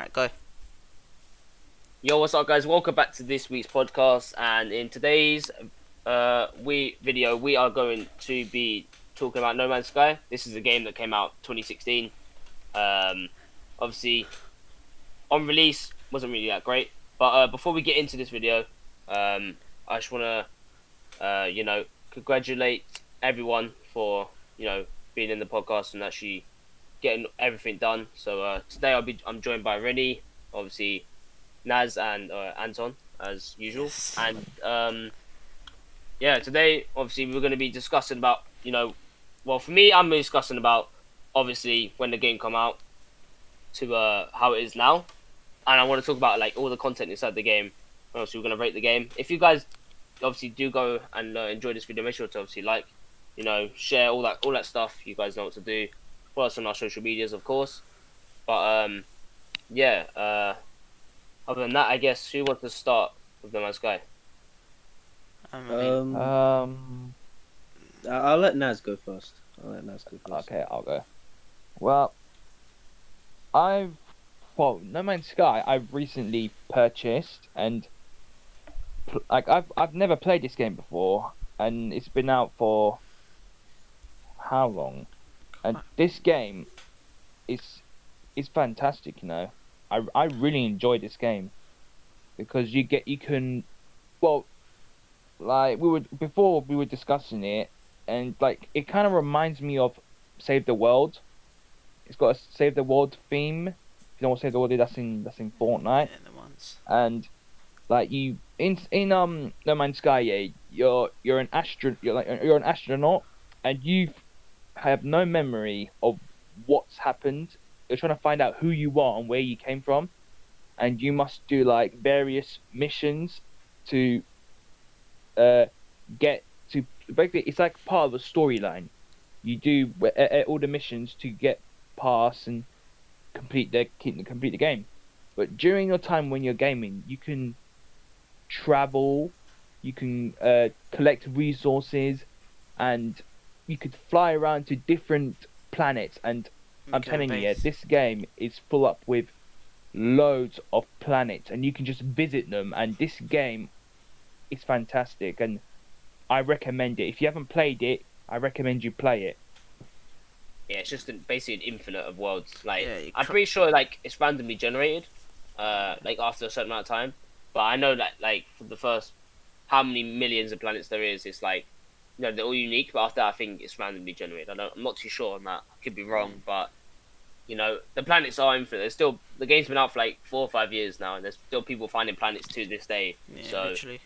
Alright, go. Yo, what's up, guys? Welcome back to this week's podcast. And in today's video, we are going to be talking about No Man's Sky. This is a game that came out 2016. Obviously, on release, wasn't really that great. But before we get into this video, I just want to, congratulate everyone for being in the podcast and actually getting everything done. So today I'm joined by Rene, obviously. Naz and Anton, as usual. Yes. And today, obviously, we're going to be discussing about, well, for me, I'm discussing about, obviously, when the game come out to how it is now. And I want to talk about, like, all the content inside the game. Obviously, we're going to rate the game. If you guys, obviously, do go and enjoy this video, make sure to, obviously, like, share all that stuff. You guys know what to do. Follow us on our social medias, of course. But, other than that, I guess who wants to start with No Man's Sky? I'll let Naz go first. Okay, I'll go. Well, No Man's Sky I've recently purchased, and I've never played this game before, and it's been out for how long? And this game is fantastic, I really enjoy this game because we were discussing it, and like it kind of reminds me of Save the World. It's got a Save the World theme. If you know what Save the World is, that's in Fortnite. Yeah, the ones. And like you in No Man's Sky, you're an astronaut, and you have no memory of what's happened. You're trying to find out who you are and where you came from, and you must do like various missions to get to. Basically, it's like part of a storyline. You do all the missions to get past and complete the game. But during your time when you're gaming, you can travel, you can collect resources, and you could fly around to different planets. And I'm telling you, this game is full up with loads of planets, and you can just visit them. And this game is fantastic, and I recommend it. If you haven't played it, I recommend you play it. Yeah, it's just basically an infinite of worlds. Like, Yeah, I'm pretty sure like it's randomly generated, like after a certain amount of time. But I know that like for the first how many millions of planets there is, it's like they're all unique. But after that, I think it's randomly generated. I'm not too sure on that. I could be wrong, but the planets are infinite. There's still the game's been out for like 4 or 5 years now, and there's still people finding planets to this day. Yeah, so literally.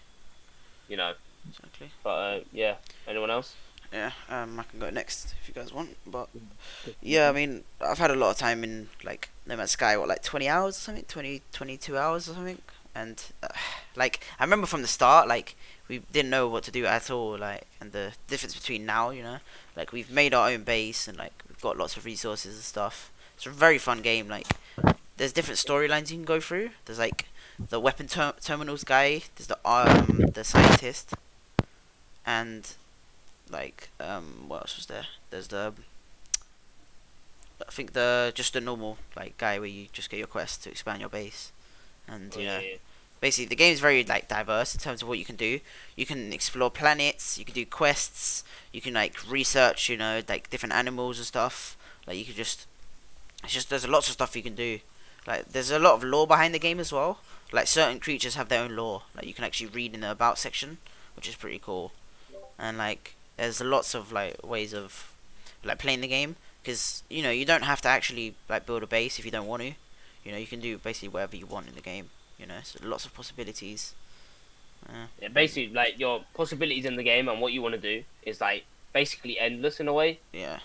Exactly. But anyone else? Yeah, I can go next if you guys want. But yeah, I mean, I've had a lot of time in like No Man's Sky. What, like 20 hours or something? 22 hours or something. And like I remember from the start, like we didn't know what to do at all. Like, and the difference between now, like we've made our own base and like we've got lots of resources and stuff. It's a very fun game. Like, there's different storylines you can go through. There's like the weapon terminals guy. There's the scientist, and like what else was there? There's just the normal like guy where you just get your quest to expand your base, and basically the game is very like diverse in terms of what you can do. You can explore planets. You can do quests. You can like research, like different animals and stuff. Like you could just. It's just there's lots of stuff you can do. Like there's a lot of lore behind the game as well. Like certain creatures have their own lore. Like you can actually read in the about section, which is pretty cool. And like there's lots of like ways of like playing the game, because you don't have to actually like build a base if you don't want to. You can do basically whatever you want in the game. So lots of possibilities. Yeah, basically like your possibilities in the game and what you want to do is like basically endless in a way. Yeah.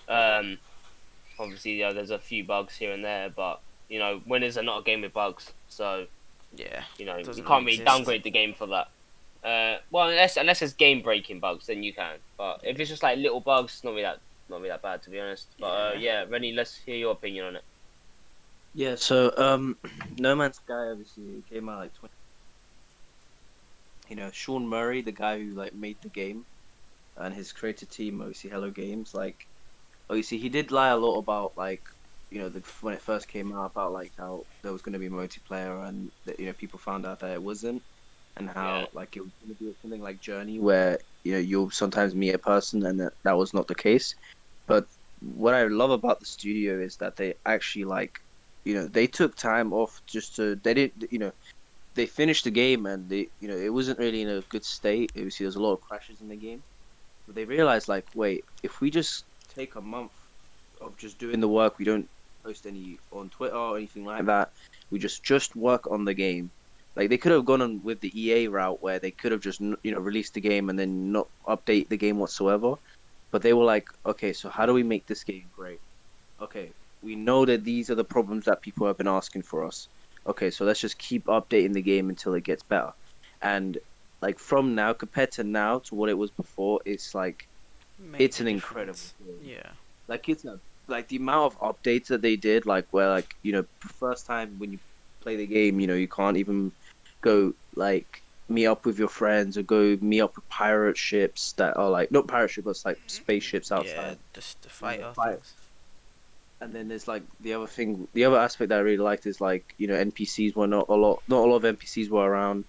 Obviously, there's a few bugs here and there, but winners are not a game with bugs, so yeah, you can't really downgrade the game for that. Well, unless there's game breaking bugs, then you can. But if it's just like little bugs, it's not really that bad, to be honest. But Rennie, let's hear your opinion on it. Yeah, so No Man's Sky obviously came out like 20. Sean Murray, the guy who like made the game, and his creative team, obviously Hello Games, like obviously he did lie a lot about like when it first came out about like how there was going to be multiplayer and that people found out that it wasn't, and how like it was going to be something like Journey where you'll sometimes meet a person and that was not the case. But what I love about the studio is that they actually they took time off just to they didn't they finished the game and it wasn't really in a good state. Obviously, there's a lot of crashes in the game, but they realized like, wait, if we just take a month of just doing the work, we don't post any on Twitter or anything like that. We just work on the game. Like they could have gone on with the EA route where they could have just released the game and then not update the game whatsoever. But they were like, okay, so how do we make this game great? Okay, we know that these are the problems that people have been asking for us. Okay, so let's just keep updating the game until it gets better. And like from now, compared to now to what it was before, it's like it's an incredible game. Yeah. Like like the amount of updates that they did, like where like first time when you play the game, you can't even go like meet up with your friends or go meet up with pirate ships that are like not pirate ships, but it's like spaceships outside. Yeah, just the fighter fight. things. And then there's like the other aspect that I really liked is like NPCs were not a lot of NPCs were around,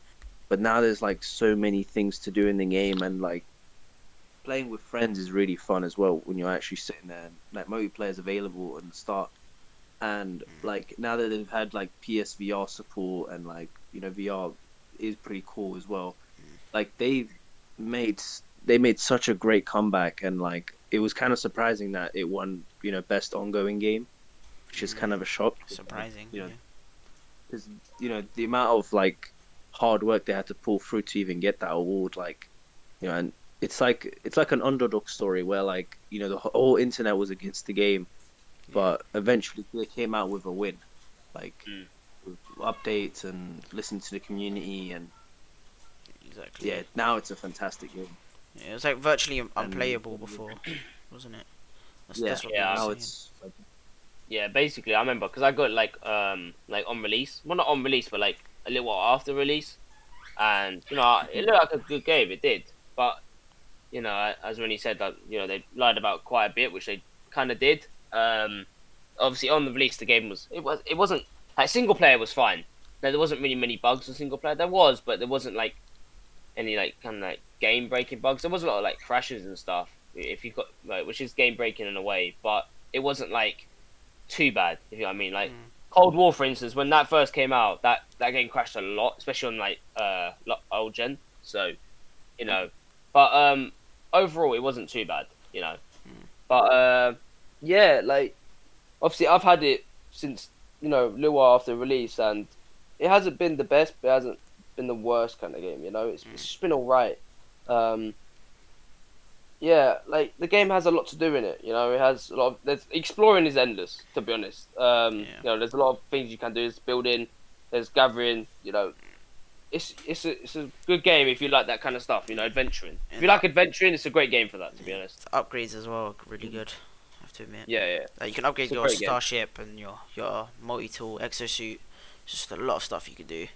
but now there's like so many things to do in the game, and like playing with friends is really fun as well when you're actually sitting there and like multiplayer is available at the start. And like now that they've had like PSVR support and like VR is pretty cool as well. Like they made such a great comeback, and like it was kind of surprising that it won best ongoing game, which is kind of a shock. Surprising. Because the amount of like hard work they had to pull through to even get that award, like and it's like an underdog story where like the whole internet was against the game, but eventually they came out with a win, like with updates and listening to the community, and Exactly. now it's a fantastic game. Yeah, it was like virtually unplayable before, wasn't it? That's what Now saying. it's like, Yeah, basically, I remember because I got like on release, well not on release, but like a little while after release, and it looked like a good game. It did, but as Rennie said, that they lied about quite a bit, which they kind of did. Obviously, on the release, the game it wasn't like single player was fine. There wasn't really many bugs in single player. There was, but there wasn't like any like kind of like game breaking bugs. There was a lot of like crashes and stuff. If you got like, which is game breaking in a way, but it wasn't like too bad. If you know what I mean, like Cold War, for instance, when that first came out, that game crashed a lot, especially on like old gen. So, but overall, it wasn't too bad. But yeah, like obviously I've had it since a little while after release, and it hasn't been the best, but it hasn't been the worst kind of game. It's just been alright. Yeah, like the game has a lot to do in it. It has a lot of exploring is endless, to be honest. There's a lot of things you can do. There's building, there's gathering. It's a good game if you like that kind of stuff. Adventuring. If you like adventuring, it's a great game for that. To be honest. The upgrades as well are really good. I have to admit. Yeah. Like you can upgrade It's a your great game. starship and your multi-tool exosuit. Just a lot of stuff you can do.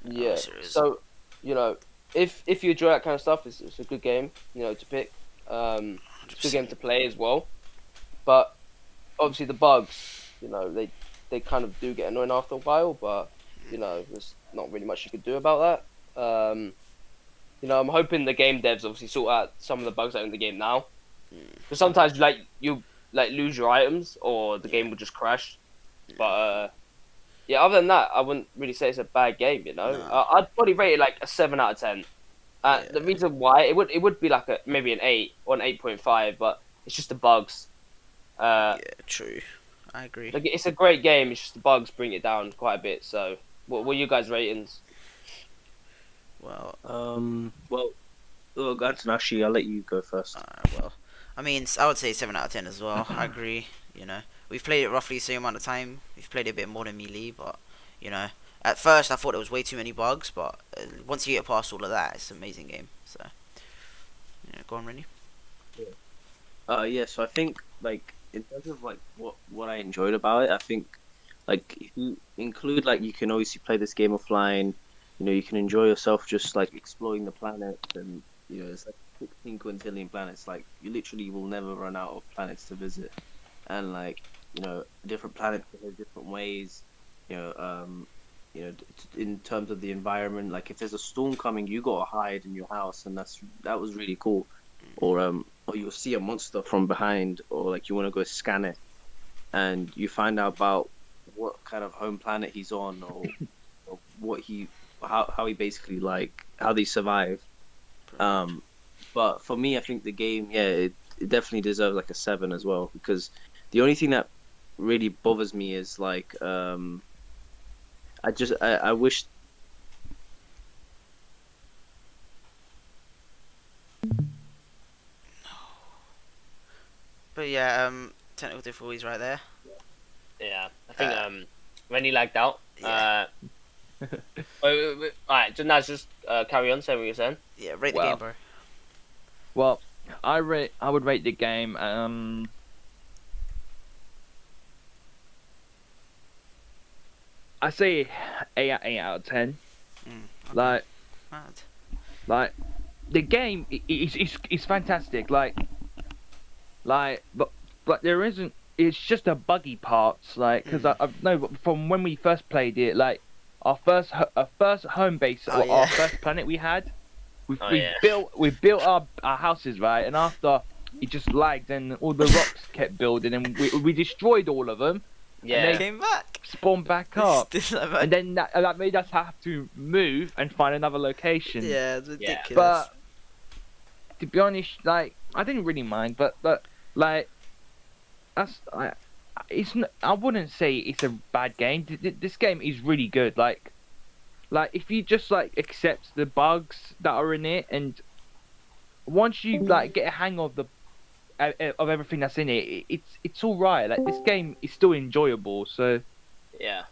Yeah. Serious. So, if you enjoy that kind of stuff, it's a good game. To pick. It's a good game to play as well. But obviously the bugs, they kind of do get annoying after a while. But there's not really much you can do about that. I'm hoping the game devs obviously sort out some of the bugs that are in the game now. Because sometimes you lose your items or the game will just crash. But yeah, other than that, I wouldn't really say it's a bad game. No. I'd probably rate it like a 7 out of 10. The reason why it would be like maybe an 8 or an 8.5, but it's just the bugs. Yeah, true. I agree. Like it's a great game. It's just the bugs bring it down quite a bit. So, what were you guys' ratings? Well, Anton, actually, I'll let you go first. well, I mean, I would say 7 out of 10 as well. I agree. We've played it roughly the same amount of time. We've played it a bit more than me, Lee, but at first I thought there was way too many bugs, but once you get past all of that, it's an amazing game. So, go on, Rennie. Yeah. So I think like in terms of like what I enjoyed about it, I think like if you include like you can obviously play this game offline. You can enjoy yourself just like exploring the planet, and it's like 16 quintillion planets. Like you literally will never run out of planets to visit, and like different planets behave different ways. You know, in terms of the environment, like if there's a storm coming, you gotta hide in your house, and that was really cool. Or you'll see a monster from behind, or like you want to go scan it, and you find out about what kind of home planet he's on, or how he basically like how they survive. But for me, I think the game, it definitely deserves like a 7 as well, because the only thing that really bothers me is like I wish. But yeah, technical difficulties right there. Yeah, I think Rennie lagged out. Yeah. Alright, so now just carry on saying what you're saying. Yeah, rate the game, bro. Well, I would rate the game. I say 8 out of 10. Okay. Like, Mad. the game is fantastic. But there isn't. It's just the buggy parts. Like, because I know from when we first played it, like our first home base, Oh, or yeah. our first planet we had, we built our houses, right, and after it just lagged and all the rocks kept building, and we destroyed all of them. Yeah. they- Came back. Spawn back up. This like, And then that made us have to move and find another location. yeah, it's ridiculous. But to be honest, like I didn't really mind, but like it's not, I wouldn't say it's a bad game. This game is really good. Like if you just like accept the bugs that are in it, and once you like get a hang of of everything that's in it, it's all right. Like this game is still enjoyable. So Yeah.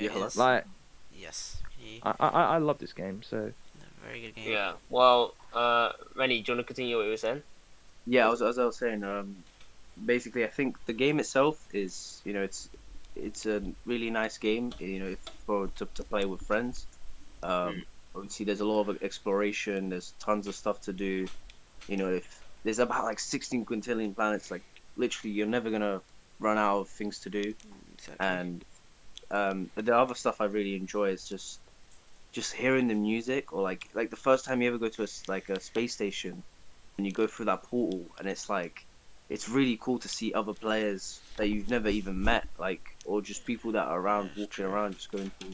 Yeah, it is. like Yes. I love this game. So Very good game. Yeah. Well, Rennie, do you want to continue what you were saying? Yeah, as I was saying, basically, I think the game itself is, it's a really nice game, to play with friends. Obviously, there's a lot of exploration. There's tons of stuff to do. If there's about like 16 quintillion planets, like literally, you're never gonna run out of things to do. Exactly. And the other stuff I really enjoy is just hearing the music, or like the first time you ever go to a space station and you go through that portal, and it's really cool to see other players that you've never even met, like, or just people that are around, walking around, just going to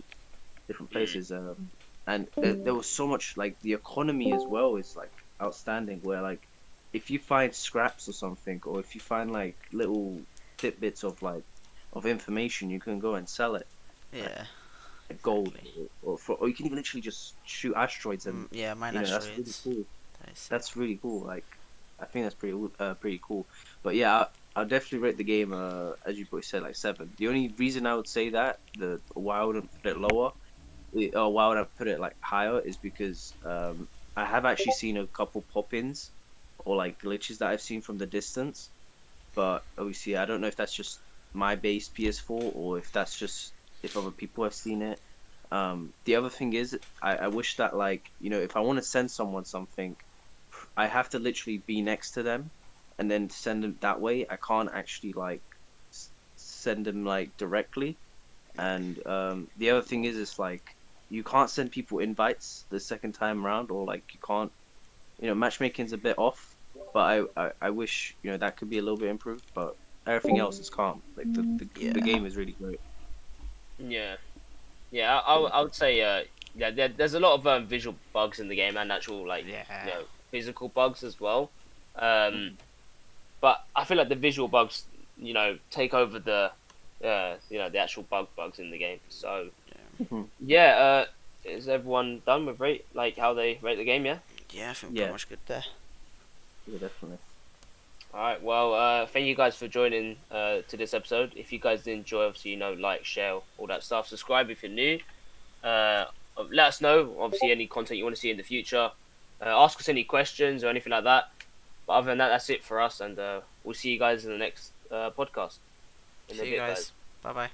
different places. And there was so much, like, the economy as well is like outstanding, where like if you find scraps or something, or if you find like little tidbits of information, you can go and sell it, Yeah. like gold, or you can even literally just shoot asteroids, and Yeah, mine that's really asteroids. cool. Nice. That's really cool. Like, I think that's pretty cool. But yeah, I'll definitely rate the game, as you both said, like 7. The only reason I would say that, why I wouldn't put it lower, or why would I put it like higher, is because I have actually seen a couple pop-ins or like glitches that I've seen from the distance. But obviously, I don't know if that's just my base PS4, or if that's just if other people have seen it. The other thing is, I wish that, like, if I want to send someone something, I have to literally be next to them and then send them that way. I can't actually like send them like directly. And the other thing is like you can't send people invites the second time around, or like you can't, matchmaking's a bit off. But I wish that could be a little bit improved. But everything else is calm. Like the game is really great. Yeah. Yeah, I would say there's a lot of visual bugs in the game, and actual physical bugs as well. But I feel like the visual bugs, take over the the actual bugs in the game. So is everyone done with how they rate the game? Yeah. Yeah, I think we're pretty much good there. Yeah, definitely. All right. Well, thank you guys for joining to this episode. If you guys did enjoy, obviously, like, share, all that stuff. Subscribe if you're new. Let us know, obviously, any content you want to see in the future. Ask us any questions or anything like that. But other than that, that's it for us, and we'll see you guys in the next podcast. See you guys. Bye bye.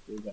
Yeah.